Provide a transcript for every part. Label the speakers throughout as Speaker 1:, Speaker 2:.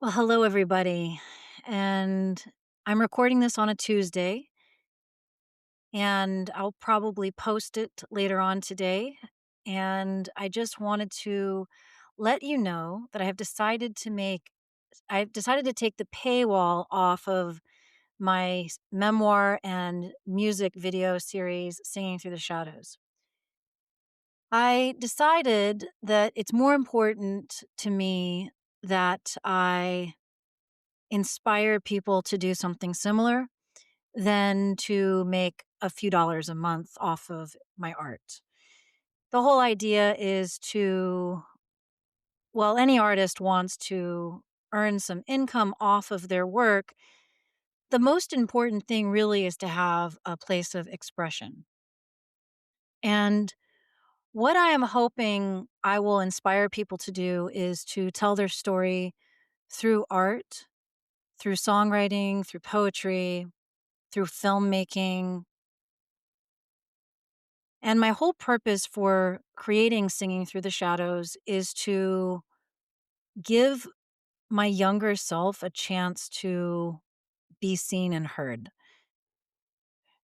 Speaker 1: Well, hello, everybody. And I'm recording this on a Tuesday, and I'll probably post it later on today. And I just wanted to let you know that I've decided to take the paywall off of my memoir and music video series, Singing Through the Shadows. I decided that it's more important to me that I inspire people to do something similar than to make a few dollars a month off of my art. The whole idea is any artist wants to earn some income off of their work. The most important thing really is to have a place of expression. And what I am hoping I will inspire people to do is to tell their story through art, through songwriting, through poetry, through filmmaking. And my whole purpose for creating Singing Through the Shadows is to give my younger self a chance to be seen and heard.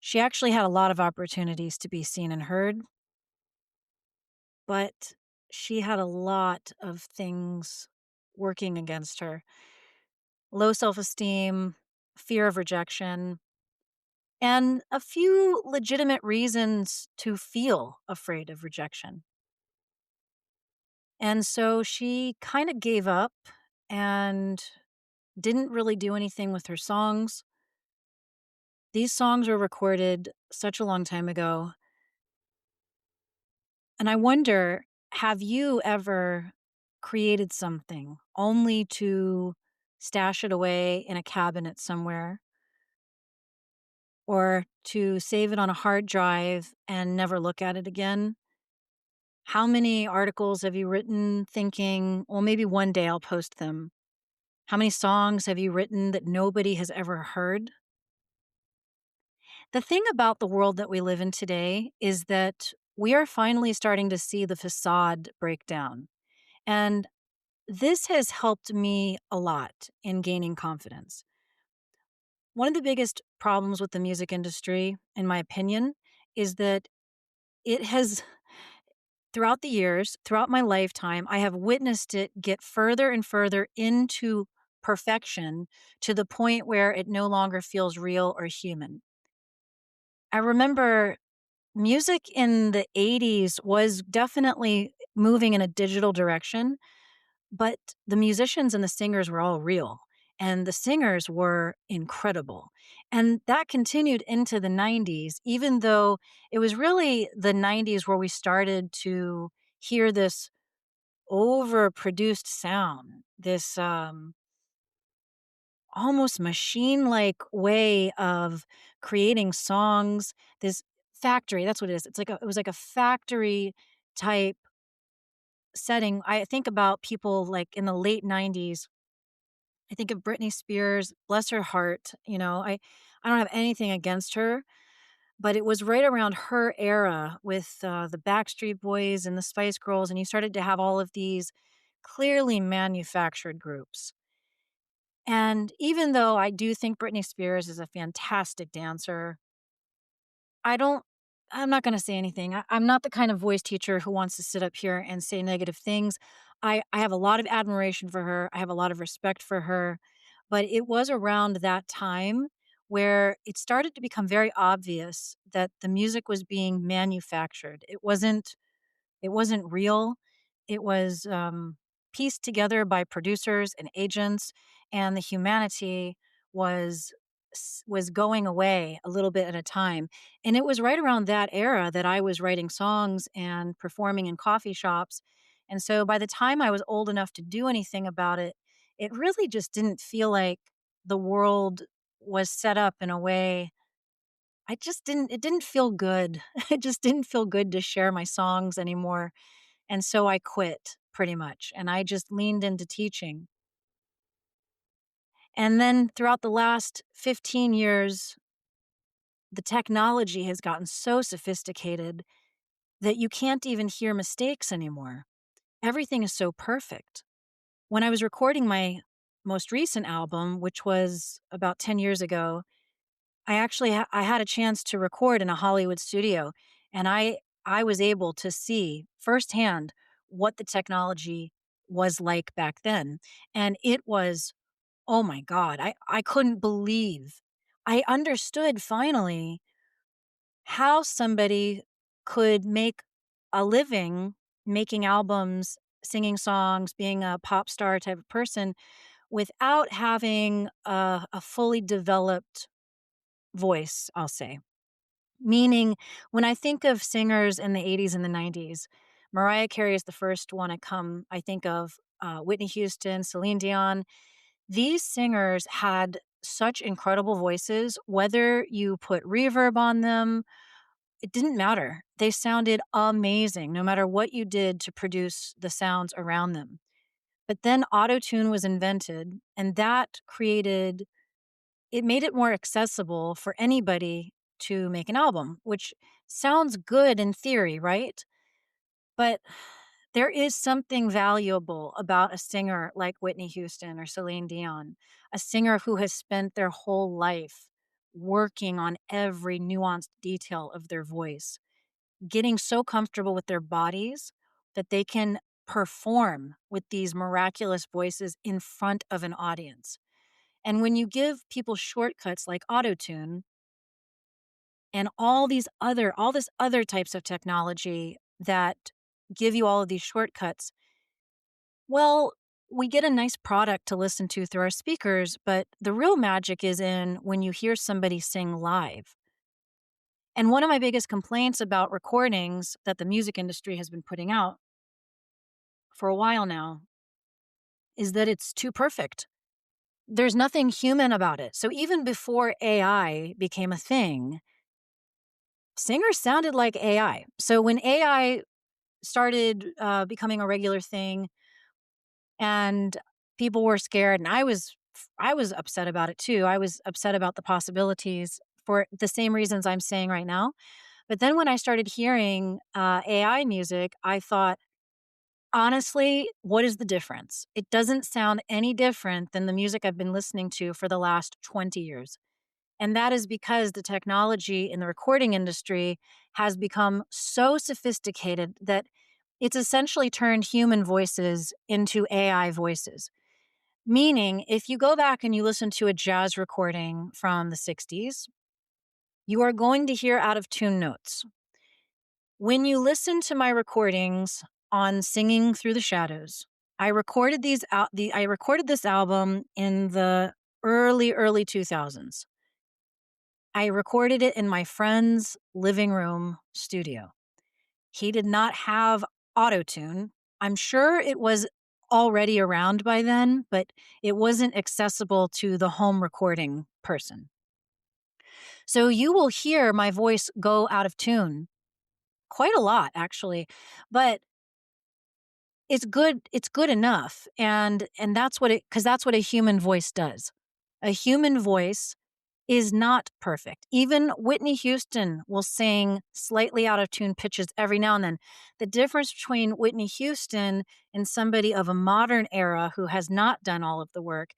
Speaker 1: She actually had a lot of opportunities to be seen and heard, but she had a lot of things working against her: low self esteem, fear of rejection, and a few legitimate reasons to feel afraid of rejection. And so she kind of gave up and didn't really do anything with her songs. These songs were recorded such a long time ago. And I wonder, have you ever created something only to stash it away in a cabinet somewhere or to save it on a hard drive and never look at it again? How many articles have you written thinking, well, maybe one day I'll post them? How many songs have you written that nobody has ever heard? The thing about the world that we live in today is that we are finally starting to see the facade break down. And this has helped me a lot in gaining confidence. One of the biggest problems with the music industry, in my opinion, is that it has, throughout the years, throughout my lifetime, I have witnessed it get further and further into perfection to the point where it no longer feels real or human. I remember music in the '80s was definitely moving in a digital direction, but the musicians and the singers were all real, and the singers were incredible. And that continued into the '90s, even though it was really the '90s where we started to hear this overproduced sound, this, almost machine-like way of creating songs, this factory, that's what it is. It was like a factory type setting. I think about people like in the late '90s. I think of Britney Spears, bless her heart, I don't have anything against her, but it was right around her era with, the Backstreet Boys and the Spice Girls, and you started to have all of these clearly manufactured groups. And even though I do think Britney Spears is a fantastic dancer, I don't I'm not gonna say anything. I'm not the kind of voice teacher who wants to sit up here and say negative things. I have a lot of admiration for her. I have a lot of respect for her, but it was around that time where it started to become very obvious that the music was being manufactured. It wasn't real. It was, pieced together by producers and agents, and the humanity was was going away a little bit at a time. And it was right around that era that I was writing songs and performing in coffee shops. And so by the time I was old enough to do anything about it, it really just didn't feel like the world was set up in a way. It didn't feel good. It just didn't feel good to share my songs anymore, and so I quit pretty much, and I just leaned into teaching. And then throughout the last 15 years, the technology has gotten so sophisticated that you can't even hear mistakes anymore. Everything is so perfect. When I was recording my most recent album, which was about 10 years ago, I had a chance to record in a Hollywood studio, and I was able to see firsthand what the technology was like back then, and it was, oh my god, I couldn't believe I understood finally how somebody could make a living making albums, singing songs, being a pop star type of person without having a fully developed voice, I'll say. Meaning, when I think of singers in the 80s and the 90s, Mariah Carey is the first one I think of, Whitney Houston, Celine Dion. These singers had such incredible voices, whether you put reverb on them, it didn't matter. They sounded amazing no matter what you did to produce the sounds around them. But then autotune was invented, and that created it made it more accessible for anybody to make an album, which sounds good in theory, right? But there is something valuable about a singer like Whitney Houston or Celine Dion, a singer who has spent their whole life working on every nuanced detail of their voice, getting so comfortable with their bodies that they can perform with these miraculous voices in front of an audience. And when you give people shortcuts like autotune and all this other types of technology that give you all of these shortcuts, well, we get a nice product to listen to through our speakers, but the real magic is in when you hear somebody sing live. And one of my biggest complaints about recordings that the music industry has been putting out for a while now is that it's too perfect. There's nothing human about it. So even before AI became a thing, singers sounded like AI. So when AI started becoming a regular thing and people were scared, and I was upset about it too. I was upset about the possibilities for the same reasons I'm saying right now. But then when I started hearing AI music, I thought, honestly, what is the difference? It doesn't sound any different than the music I've been listening to for the last 20 years. And that is because the technology in the recording industry has become so sophisticated that it's essentially turned human voices into AI voices. Meaning, if you go back and you listen to a jazz recording from the 60s, you are going to hear out of tune notes. When you listen to my recordings on Singing Through the Shadows, I recorded this album in the early 2000s. I recorded it in my friend's living room studio. He did not have autotune. I'm sure it was already around by then, but it wasn't accessible to the home recording person. So you will hear my voice go out of tune quite a lot, actually. But it's good enough, and that's what it because that's what a human voice does. A human voice is not perfect. Even Whitney Houston will sing slightly out of tune pitches every now and then. The difference between Whitney Houston and somebody of a modern era who has not done all of the work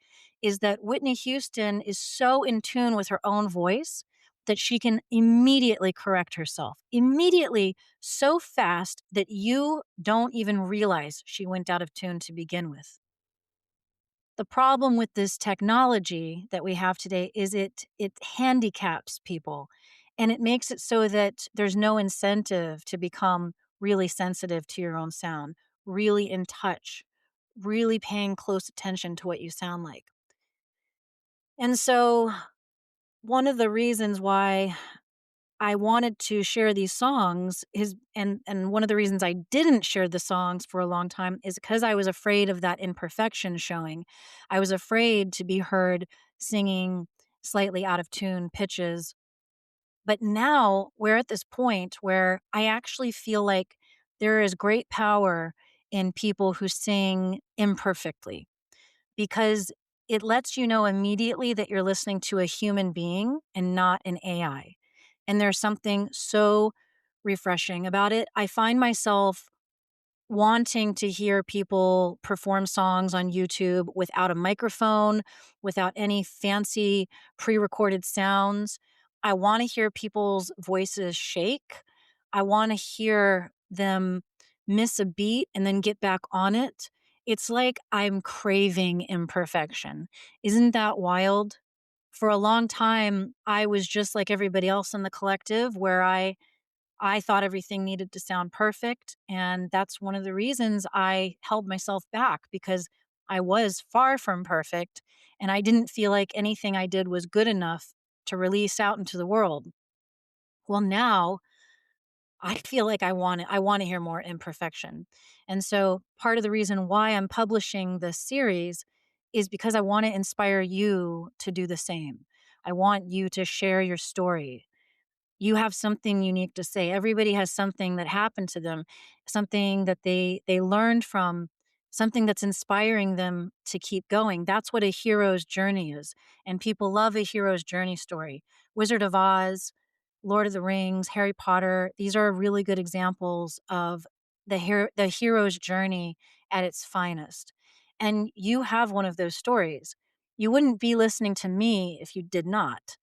Speaker 1: is that Whitney Houston is so in tune with her own voice that she can immediately correct herself, immediately, so fast that you don't even realize she went out of tune to begin with. The problem with this technology that we have today is it handicaps people, and it makes it so that there's no incentive to become really sensitive to your own sound, really in touch, really paying close attention to what you sound like. And so one of the reasons why I wanted to share these songs is and one of the reasons I didn't share the songs for a long time is because I was afraid of that imperfection showing. I was afraid to be heard singing slightly out of tune pitches. But now we're at this point where I actually feel like there is great power in people who sing imperfectly because it lets you know immediately that you're listening to a human being and not an AI. And there's something so refreshing about it. I find myself wanting to hear people perform songs on YouTube without a microphone, without any fancy pre-recorded sounds. I wanna hear people's voices shake. I wanna hear them miss a beat and then get back on it. It's like I'm craving imperfection. Isn't that wild? For a long time, I was just like everybody else in the collective where I thought everything needed to sound perfect, and that's one of the reasons I held myself back because I was far from perfect, and I didn't feel like anything I did was good enough to release out into the world. Well, now I feel like I wanna hear more imperfection, and so part of the reason why I'm publishing this series is because I wanna inspire you to do the same. I want you to share your story. You have something unique to say. Everybody has something that happened to them, something that they learned from, something that's inspiring them to keep going. That's what a hero's journey is, and people love a hero's journey story. Wizard of Oz, Lord of the Rings, Harry Potter, these are really good examples of the hero's journey at its finest. And you have one of those stories. You wouldn't be listening to me if you did not,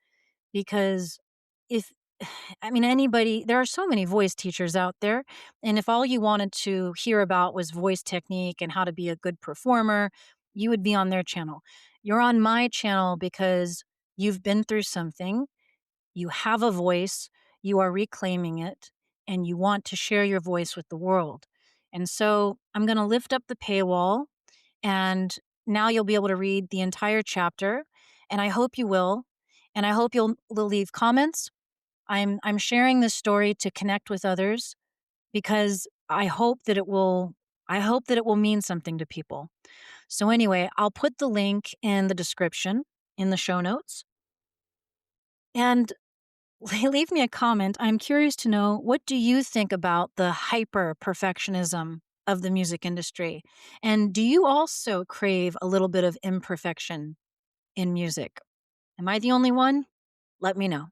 Speaker 1: because if I mean, anybody, there are so many voice teachers out there. And if all you wanted to hear about was voice technique and how to be a good performer, you would be on their channel. You're on my channel because you've been through something, you have a voice, you are reclaiming it, and you want to share your voice with the world. And so I'm going to lift up the paywall, and now you'll be able to read the entire chapter. And I hope you will. And I hope you'll leave comments. I'm sharing this story to connect with others because I hope that it will mean something to people. So anyway, I'll put the link in the description in the show notes and leave me a comment. I'm curious to know, what do you think about the hyper perfectionism of the music industry? And do you also crave a little bit of imperfection in music? Am I the only one? Let me know.